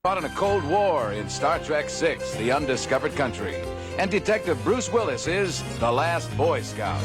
Fought in a Cold War in Star Trek VI, The Undiscovered Country. And Detective Bruce Willis is the last Boy Scout.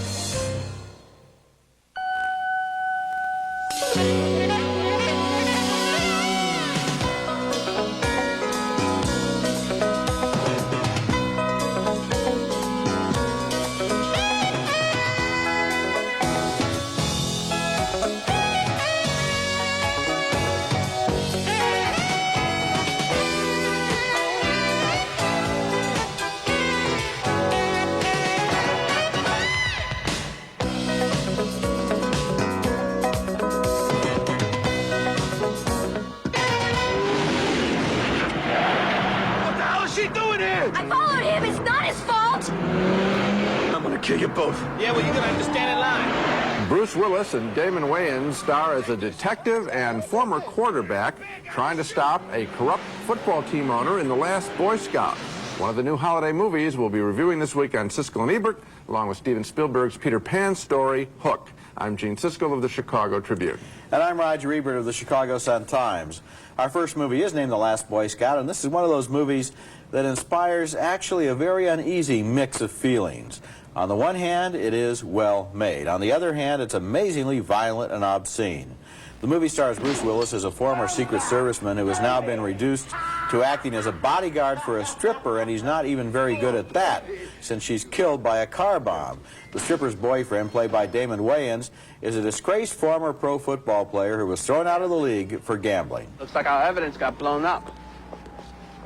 I followed him. It's not his fault. I'm gonna kill you both. Yeah, well, you're gonna have to stand in line. Bruce Willis and Damon Wayans star as a detective and former quarterback trying to stop a corrupt football team owner in The Last Boy Scout. One of the new holiday movies we'll be reviewing this week on Siskel and Ebert, along with Steven Spielberg's Peter Pan story, Hook. I'm Gene Siskel of the Chicago Tribune. And I'm Roger Ebert of the Chicago Sun-Times. Our first movie is named The Last Boy Scout, and this is one of those movies that inspires actually a very uneasy mix of feelings. On the one hand, it is well made. On the other hand, it's amazingly violent and obscene. The movie stars Bruce Willis as a former Secret Serviceman who has now been reduced to acting as a bodyguard for a stripper, and he's not even very good at that since she's killed by a car bomb. The stripper's boyfriend, played by Damon Wayans, is a disgraced former pro football player who was thrown out of the league for gambling. Looks like our evidence got blown up.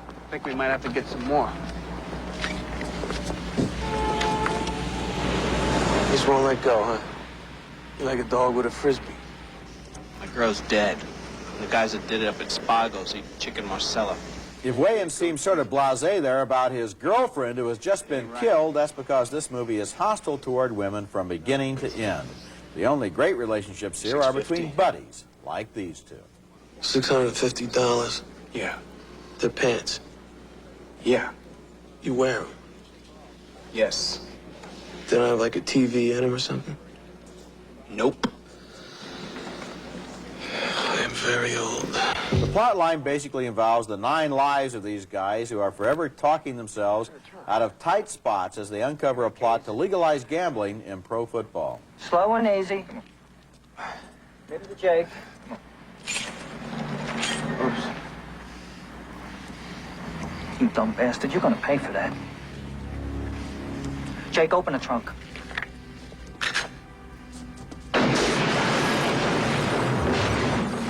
I think we might have to get some more. Just won't let go, huh? You're like a dog with a frisbee. My girl's dead. And the guys that did it up at Spago's eat chicken Marcella. If Wayans seems sort of blasé there about his girlfriend who has just been killed, that's because this movie is hostile toward women from beginning to end. The only great relationships here are between buddies, like these two. $650. Yeah. They're pants. Yeah. You wear them. Yes. They don't have like a TV in them or something? Nope. I am very old. The plot line basically involves the 9 lives of these guys who are forever talking themselves out of tight spots as they uncover a plot to legalize gambling in pro football. Slow and easy. Maybe the Jake. Oops. You dumb bastard, you're gonna pay for that. Jake, open the trunk.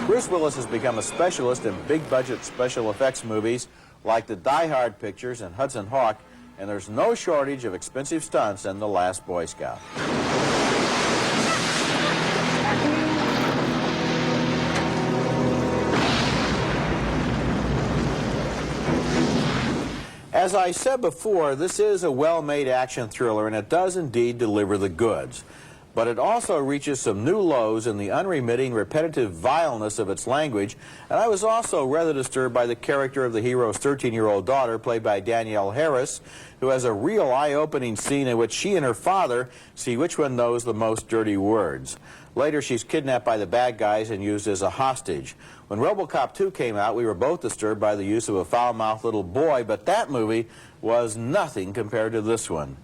Bruce Willis has become a specialist in big-budget special effects movies like the Die Hard pictures and Hudson Hawk, and there's no shortage of expensive stunts in The Last Boy Scout. As I said before, this is a well-made action thriller, and it does indeed deliver the goods. But it also reaches some new lows in the unremitting, repetitive vileness of its language, and I was also rather disturbed by the character of the hero's 13-year-old daughter, played by Danielle Harris, who has a real eye-opening scene in which she and her father see which one knows the most dirty words. Later, she's kidnapped by the bad guys and used as a hostage. When RoboCop 2 came out, we were both disturbed by the use of a foul-mouthed little boy, but that movie was nothing compared to this one.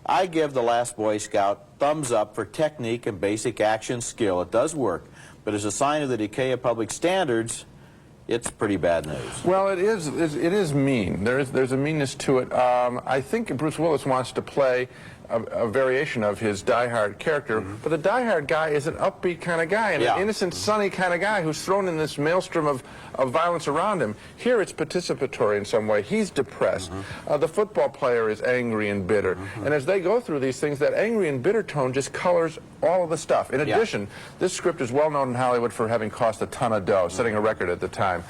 I give The Last Boy Scout thumbs up for technique and basic action skill. It does work, but as a sign of the decay of public standards, it's pretty bad news. Well, it is mean. There's a meanness to it. I think Bruce Willis wants to play a variation of his Die Hard character, but the Die Hard guy is an upbeat kind of guy, and an innocent, sunny kind of guy who's thrown in this maelstrom of violence around him. Here it's participatory in some way. He's depressed. The football player is angry and bitter. And as they go through these things, that angry and bitter tone just colors all of the stuff. In addition, this script is well known in Hollywood for having cost a ton of dough, setting a record at the time.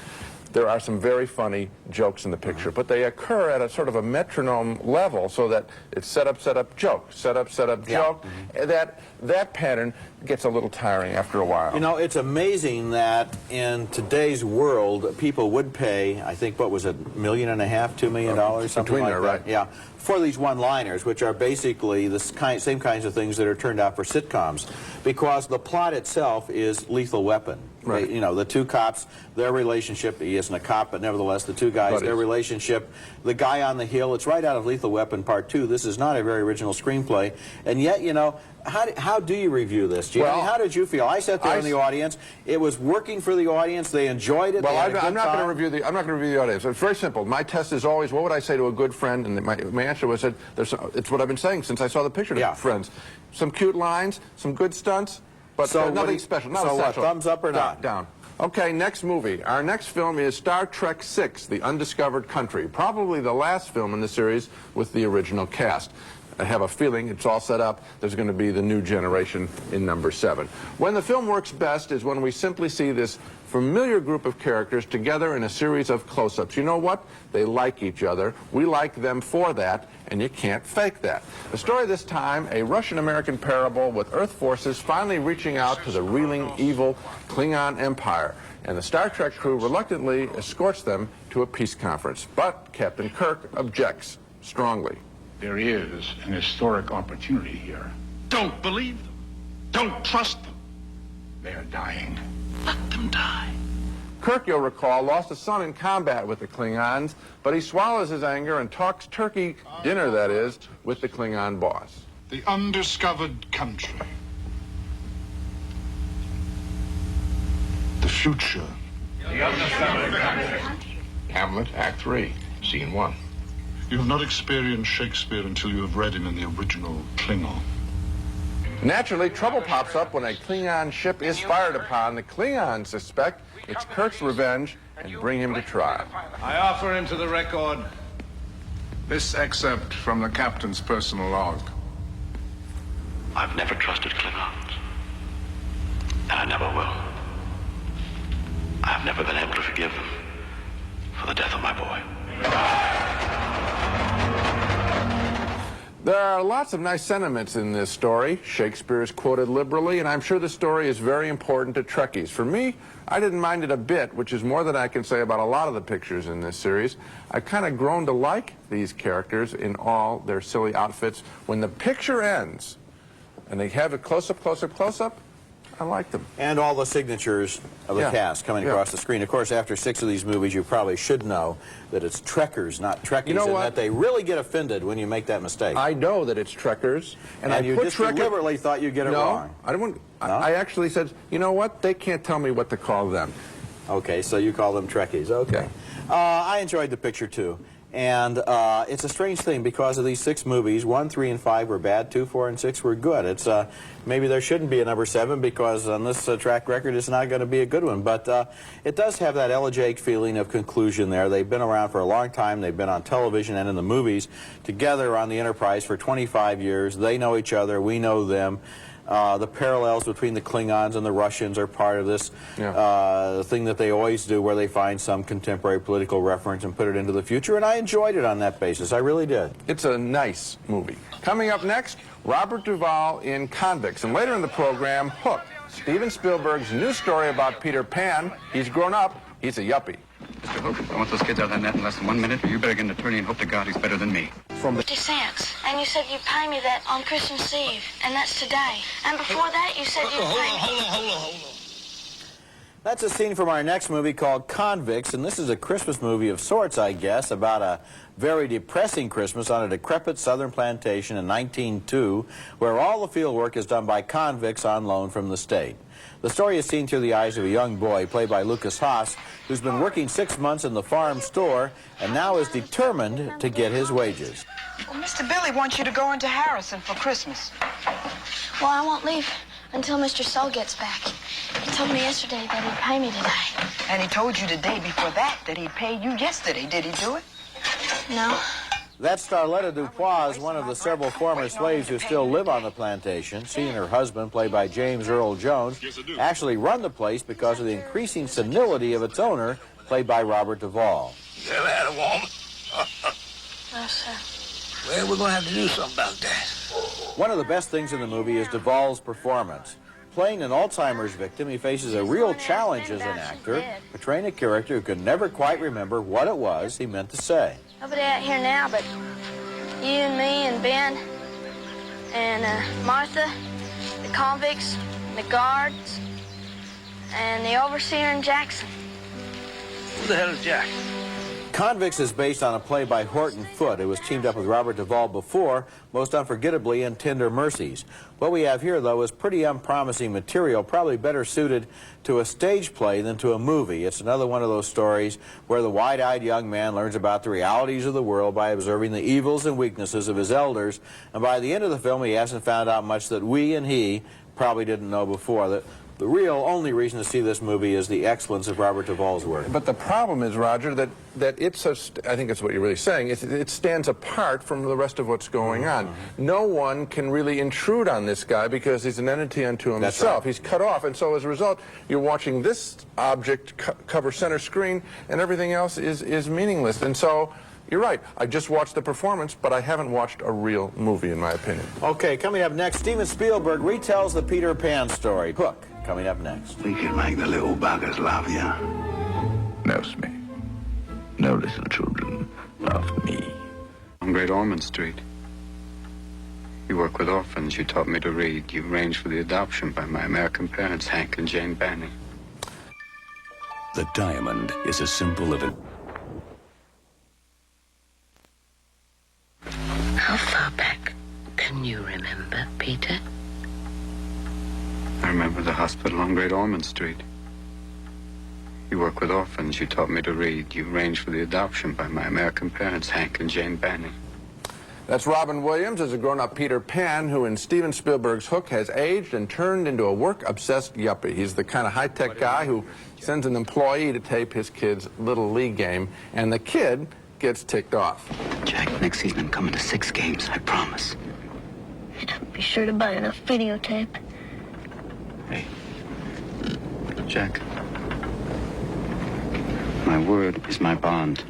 There are some very funny jokes in the picture, but they occur at a sort of a metronome level so that it's set up, joke, set up, joke. That pattern gets a little tiring after a while. You know, it's amazing that in today's world, people would pay, I think, what was it, $1.5 million, $2 million, something like that. Right? Yeah, for these one-liners, which are basically the same kinds of things that are turned out for sitcoms, because the plot itself is Lethal Weapon. Right. You know, the two cops, their relationship, he isn't a cop, but nevertheless, the two guys, their relationship, the guy on the hill, it's right out of Lethal Weapon Part 2. This is not a very original screenplay. And yet, you know, how do you review this, Gene? Well, how did you feel? I sat there in the audience. It was working for the audience. They enjoyed it. Well, I'm not going to review the audience. It's very simple. My test is always, what would I say to a good friend? And my answer was that it's what I've been saying since I saw the picture of friends. Some cute lines, some good stunts, but nothing special. Not essential. What, thumbs up or not? Down. Okay, next movie. Our next film is Star Trek VI, The Undiscovered Country. Probably the last film in the series with the original cast. I have a feeling it's all set up. There's going to be the new generation in number 7. When the film works best is when we simply see this familiar group of characters together in a series of close-ups. You know what? They like each other. We like them for that, and you can't fake that. The story this time, a Russian-American parable with Earth forces finally reaching out to the reeling, evil Klingon Empire. And the Star Trek crew reluctantly escorts them to a peace conference. But Captain Kirk objects strongly. There is an historic opportunity here. Don't believe them. Don't trust them. They are dying. Let them die. Kirk, you'll recall, lost a son in combat with the Klingons, but he swallows his anger and talks turkey dinner, that is, with the Klingon boss. The undiscovered country. The future. The undiscovered country. Hamlet, Act 3, Scene 1. You have not experienced Shakespeare until you have read him in the original Klingon. Naturally, trouble pops up when a Klingon ship is fired upon. The Klingons suspect it's Kirk's revenge and bring him to trial. I offer into the record this excerpt from the captain's personal log. I've never trusted Klingons, and I never will. I've never been able to forgive them for the death of my boy. There are lots of nice sentiments in this story. Shakespeare is quoted liberally, and I'm sure the story is very important to Trekkies. For me, I didn't mind it a bit, which is more than I can say about a lot of the pictures in this series. I've kind of grown to like these characters in all their silly outfits. When the picture ends, and they have a close-up, close-up, close-up, I like them. And all the signatures of the cast coming across the screen. Of course, after 6 of these movies, you probably should know that it's Trekkers, not Trekkies, and that they really get offended when you make that mistake. I know that it's Trekkers, and I you just deliberately thought you'd get it wrong. I don't want. No? I actually said, you know what? They can't tell me what to call them. Okay, so you call them Trekkies. Okay. I enjoyed the picture too. And it's a strange thing because of these 6 movies. 1, 3, and 5 were bad. 2, 4, and 6 were good. It's maybe there shouldn't be a number 7 because on this track record it's not going to be a good one. But it does have that elegiac feeling of conclusion there. They've been around for a long time. They've been on television and in the movies together on the Enterprise for 25 years. They know each other. We know them. The parallels between the Klingons and the Russians are part of this thing that they always do where they find some contemporary political reference and put it into the future, and I enjoyed it on that basis. I really did. It's a nice movie. Coming up next, Robert Duvall in Convicts, and later in the program, Hook, Steven Spielberg's new story about Peter Pan. He's grown up. He's a yuppie. Mr. Hook, I want those kids out of that net in less than 1 minute, or you better get an attorney and hope to God he's better than me. From 50 cents. And you said you'd pay me that on Christmas Eve, and that's today. And before that, you said you'd pay me. Hold on. That's a scene from our next movie called Convicts, and this is a Christmas movie of sorts, I guess, about a very depressing Christmas on a decrepit southern plantation in 1902, where all the field work is done by convicts on loan from the state. The story is seen through the eyes of a young boy, played by Lucas Haas, who's been working 6 months in the farm store and now is determined to get his wages. Well, Mr. Billy wants you to go into Harrison for Christmas. Well, I won't leave until Mr. Sol gets back. He told me yesterday that he'd pay me today. And he told you the day before that he'd pay you yesterday. Did he do it? No. That's Starletta Dupois is one of the several former slaves who still live on the plantation. She and her husband, played by James Earl Jones, actually run the place because of the increasing senility of its owner, played by Robert Duvall. Tell that a woman. No, sir. Well, we're going to have to do something about that. One of the best things in the movie is Duvall's performance. Playing an Alzheimer's victim, he faces a real challenge as an actor, portraying a character who could never quite remember what it was he meant to say. Nobody out here now but you and me and Ben and Martha, the convicts, and the guards, and the overseer in Jackson. Who the hell is Jack? Convicts is based on a play by Horton Foote, who was teamed up with Robert Duvall before, most unforgettably in Tender Mercies. What we have here, though, is pretty unpromising material, probably better suited to a stage play than to a movie. It's another one of those stories where the wide-eyed young man learns about the realities of the world by observing the evils and weaknesses of his elders, and by the end of the film, he hasn't found out much that we and he probably didn't know before. The real only reason to see this movie is the excellence of Robert Duvall's work. But the problem is, Roger, that it's so, I think that's what you're really saying, it stands apart from the rest of what's going on. No one can really intrude on this guy because he's an entity unto himself. That's right. He's cut off, and so as a result, you're watching this object cover center screen, and everything else is meaningless. And so, you're right, I just watched the performance, but I haven't watched a real movie, in my opinion. Okay, coming up next, Steven Spielberg retells the Peter Pan story. Hook, coming up next. We can make the little buggers love you. No, Smee. No little children love me. On Great Ormond Street. You work with orphans. You taught me to read. You arranged for the adoption by my American parents, Hank and Jane Banning. The diamond is a symbol of it. How far back can you remember, Peter? I remember the hospital on Great Ormond Street. You work with orphans. You taught me to read. You arranged for the adoption by my American parents, Hank and Jane Banning. That's Robin Williams as a grown-up Peter Pan who in Steven Spielberg's Hook has aged and turned into a work-obsessed yuppie. He's the kind of high-tech guy who sends an employee to tape his kid's Little League game, and the kid gets ticked off. Jack, next season I'm coming to 6 games, I promise. Be sure to buy enough videotape. Hey, Jack. My word is my bond.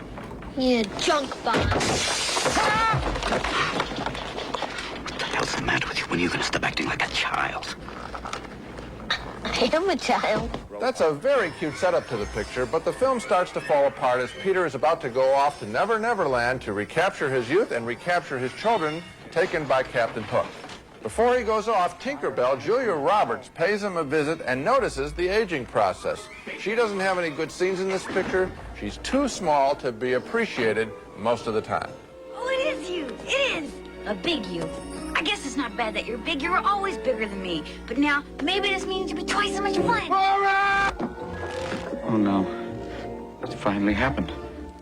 Yeah, junk bond. What the hell's the matter with you? When are you going to stop acting like a child? I am a child. That's a very cute setup to the picture, but the film starts to fall apart as Peter is about to go off to Never Never Land to recapture his youth and recapture his children taken by Captain Hook. Before he goes off, Tinkerbell, Julia Roberts, pays him a visit and notices the aging process. She doesn't have any good scenes in this picture. She's too small to be appreciated most of the time. Oh, it is you. It is. A big you. I guess it's not bad that you're big. You were always bigger than me. But now, maybe this means you'll be twice as much fun. Oh, no. That's finally happened.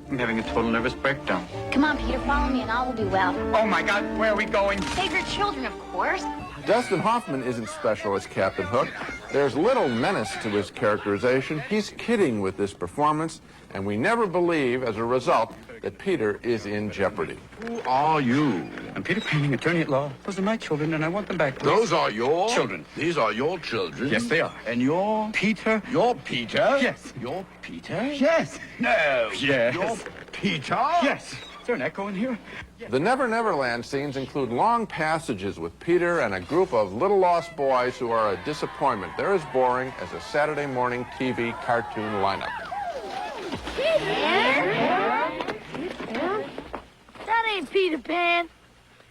I'm having a total nervous breakdown. Come on, Peter, follow me and all will be well. Oh, my God, where are we going? Save your children, of course. Dustin Hoffman isn't special as Captain Hook. There's little menace to his characterization. He's kidding with this performance, and we never believe, as a result, that Peter is in jeopardy. Who are you? I'm Peter Panning, attorney at law. Those are my children, and I want them back. Those are your children. These are your children. Yes, they are. And you're Peter. You're Peter? Yes. You're Peter? Yes. No. Yes. You're Peter? Yes. Is there an echo in here? The Never Never Land scenes include long passages with Peter and a group of little lost boys who are a disappointment. They're as boring as a Saturday morning TV cartoon lineup. That ain't Peter Pan.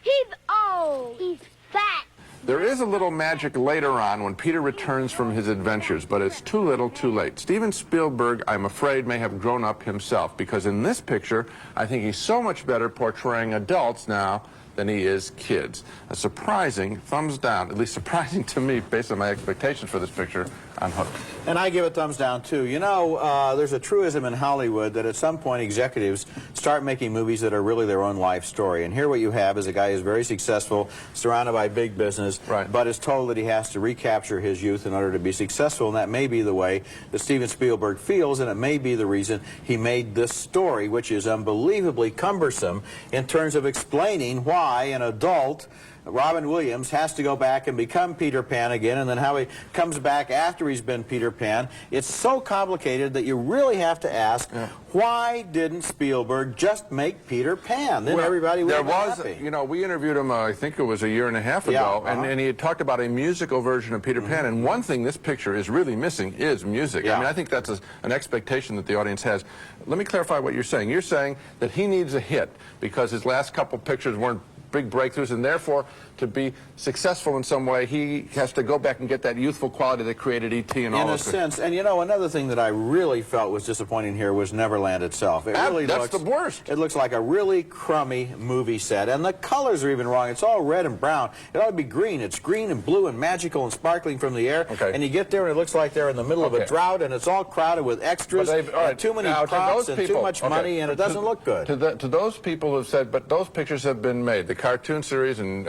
He's old. He's fat. There is a little magic later on when Peter returns from his adventures, but it's too little, too late. Steven Spielberg, I'm afraid, may have grown up himself, because in this picture, I think he's so much better portraying adults now than he is kids. A surprising thumbs down, at least surprising to me, based on my expectations for this picture, on Hook. And I give it thumbs down, too. You know, there's a truism in Hollywood that at some point executives start making movies that are really their own life story. And here what you have is a guy who's very successful, surrounded by big business, but is told that he has to recapture his youth in order to be successful. And that may be the way that Steven Spielberg feels, and it may be the reason he made this story, which is unbelievably cumbersome in terms of explaining why an adult, Robin Williams, has to go back and become Peter Pan again, and then how he comes back after he's been Peter Pan. It's so complicated that you really have to ask, why didn't Spielberg just make Peter Pan? Then everybody would be happy. You know, we interviewed him, I think it was a year and a half ago, and he had talked about a musical version of Peter Pan, and one thing this picture is really missing is music. I mean, I think that's an expectation that the audience has. Let me clarify what you're saying. You're saying that he needs a hit because his last couple pictures weren't big breakthroughs, and therefore, to be successful in some way, he has to go back and get that youthful quality that created E.T. and all those things. In a sense, and you know, another thing that I really felt was disappointing here was Neverland itself. It really that's the worst. It looks like a really crummy movie set, and the colors are even wrong. It's all red and brown. It ought to be green. It's green and blue and magical and sparkling from the air. Okay. And you get there and it looks like they're in the middle of a drought, and it's all crowded with extras, and too many props and too much money, and it doesn't look good. To those people who have said, but those pictures have been made, the cartoon series and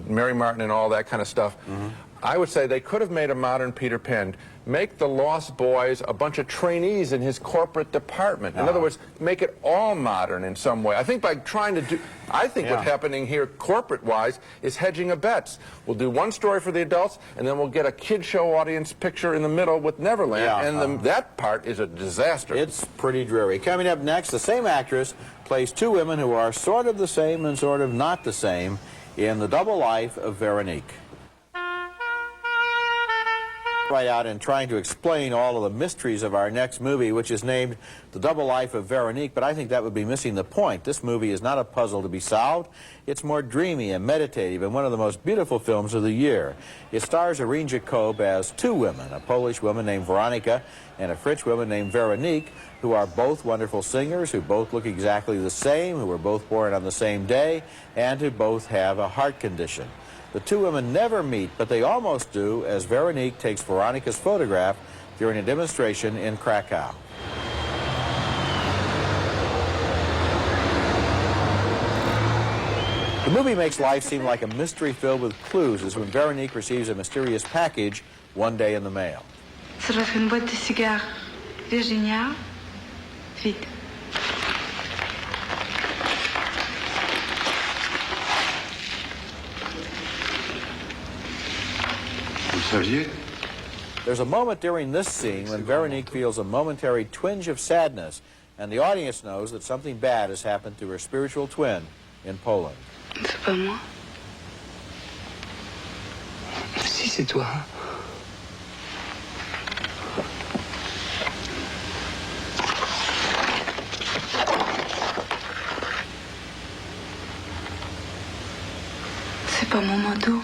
Mary Martin and all that kind of stuff, I would say they could have made a modern Peter Pan. Make the Lost Boys a bunch of trainees in his corporate department. In other words, make it all modern in some way. I think by trying to do, I think what's happening here corporate-wise is hedging of bets. We'll do one story for the adults, and then we'll get a kid show audience picture in the middle with Neverland, and that part is a disaster. It's pretty dreary. Coming up next, the same actress plays two women who are sort of the same and sort of not the same in The Double Life of Veronique. Right out and trying to explain all of the mysteries of our next movie, which is named The Double Life of Veronique, but I think that would be missing the point. This movie is not a puzzle to be solved. It's more dreamy and meditative and one of the most beautiful films of the year. It stars Irene Jacob as two women, a Polish woman named Veronica and a French woman named Veronique, who are both wonderful singers, who both look exactly the same, who were both born on the same day, and who both have a heart condition. The two women never meet, but they almost do, as Veronique takes Veronica's photograph during a demonstration in Krakow. The movie makes life seem like a mystery filled with clues, as when Veronique receives a mysterious package one day in the mail. Ça doit être une boîte de cigares. Virginia, vite. There's a moment during this scene when Veronique feels a momentary twinge of sadness, and the audience knows that something bad has happened to her spiritual twin in Poland. C'est pas moi. Si, c'est toi. C'est pas mon manteau.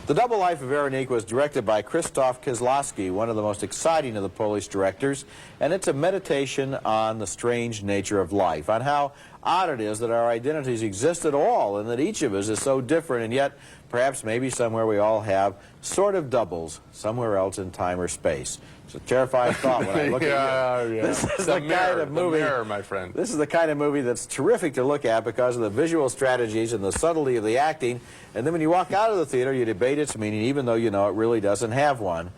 The Double Life of Veronique was directed by Krzysztof Kieślowski, one of the most exciting of the Polish directors, and it's a meditation on the strange nature of life, on how odd it is that our identities exist at all, and that each of us is so different, and yet perhaps maybe somewhere we all have sort of doubles somewhere else in time or space. It's a terrifying thought when I look at you. This is the kind of movie, my friend. This is the kind of movie that's terrific to look at because of the visual strategies and the subtlety of the acting. And then when you walk out of the theater, you debate its meaning, even though you know it really doesn't have one.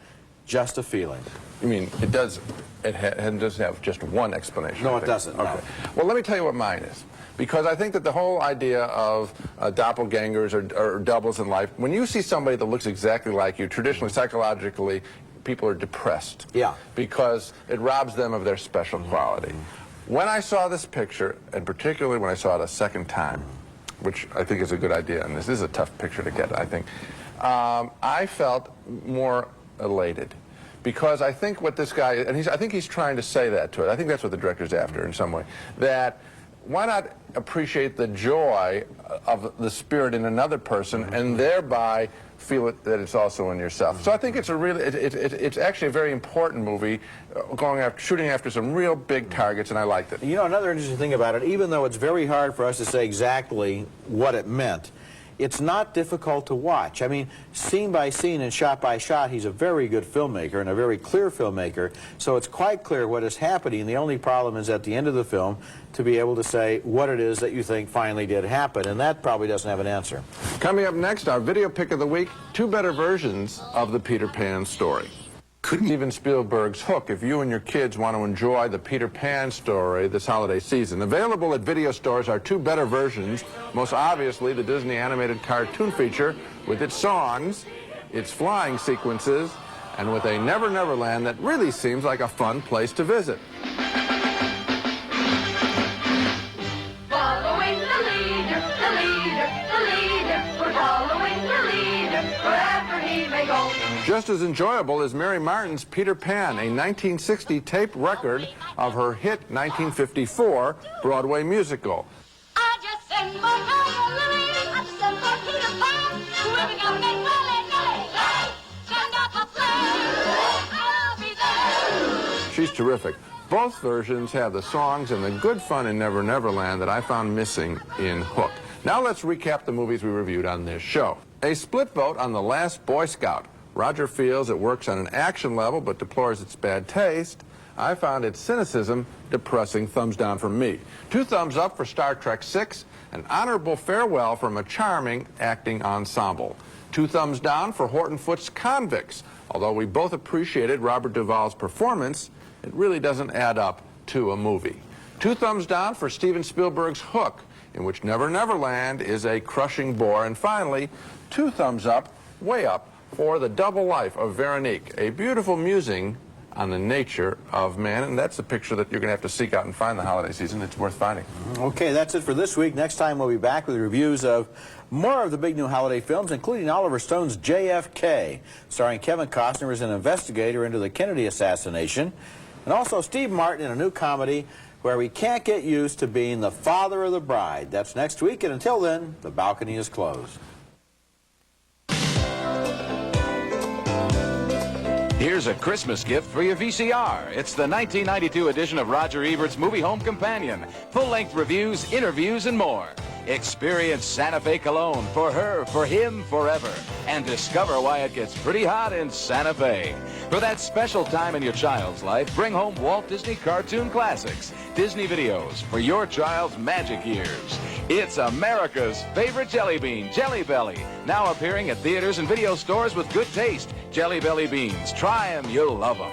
Just a feeling. You mean it does? It doesn't have just one explanation. No, it doesn't. Okay. No. Well, let me tell you what mine is. Because I think that the whole idea of doppelgangers or doubles in life, when you see somebody that looks exactly like you, traditionally, psychologically, people are depressed. Yeah. Because it robs them of their special quality. When I saw this picture, and particularly when I saw it a second time, which I think is a good idea, and this is a tough picture to get, I think, I felt more elated. Because I think what this guy, and I think he's trying to say that to it. I think that's what the director's after in some way. That why not appreciate the joy of the spirit in another person and thereby feel it, that it's also in yourself. So I think it's a really, it's actually a very important movie, shooting after some real big targets, and I liked it. You know, another interesting thing about it, even though it's very hard for us to say exactly what it meant, it's not difficult to watch. I mean, scene by scene and shot by shot, he's a very good filmmaker and a very clear filmmaker, so it's quite clear what is happening. The only problem is at the end of the film to be able to say what it is that you think finally did happen, and that probably doesn't have an answer. Coming up next, our video pick of the week, two better versions of the Peter Pan story. Steven Spielberg's Hook, if you and your kids want to enjoy the Peter Pan story this holiday season. Available at video stores are two better versions. Most obviously, the Disney animated cartoon feature with its songs, its flying sequences, and with a Never Never Land that really seems like a fun place to visit. Following the leader, the leader, the leader. We're following the leader wherever he may go. Just as enjoyable as Mary Martin's Peter Pan, a 1960 tape record of her hit 1954 Broadway musical. I just send my lily. terrific. Both versions have the songs and the good fun in Never Never Land that I found missing in Hook. Now let's recap the movies we reviewed on this show. A split vote on The Last Boy Scout. Roger feels it works on an action level but deplores its bad taste. I found its cynicism depressing. Thumbs down from me. 2 thumbs up for Star Trek VI. An honorable farewell from a charming acting ensemble. 2 thumbs down for Horton Foote's Convicts. Although we both appreciated Robert Duvall's performance, it really doesn't add up to a movie. 2 thumbs down for Steven Spielberg's Hook, in which Never Never Land is a crushing bore. And finally, 2 thumbs up, way up, for The Double Life of Veronique, a beautiful musing on the nature of man. And that's a picture that you're going to have to seek out and find the holiday season. It's worth finding. Okay, that's it for this week. Next time we'll be back with reviews of more of the big new holiday films, including Oliver Stone's JFK, starring Kevin Costner as an investigator into the Kennedy assassination, and also Steve Martin in a new comedy where we can't get used to being the father of the bride. That's next week, and until then, the balcony is closed. Here's a Christmas gift for your VCR. It's the 1992 edition of Roger Ebert's Movie Home Companion. Full-length reviews, interviews, and more. Experience Santa Fe cologne for her, for him, forever. And discover why it gets pretty hot in Santa Fe. For that special time in your child's life, bring home Walt Disney cartoon classics, Disney videos for your child's magic years. It's America's favorite jelly bean, Jelly Belly. Now appearing at theaters and video stores with good taste. Jelly Belly beans. Try them, you'll love them.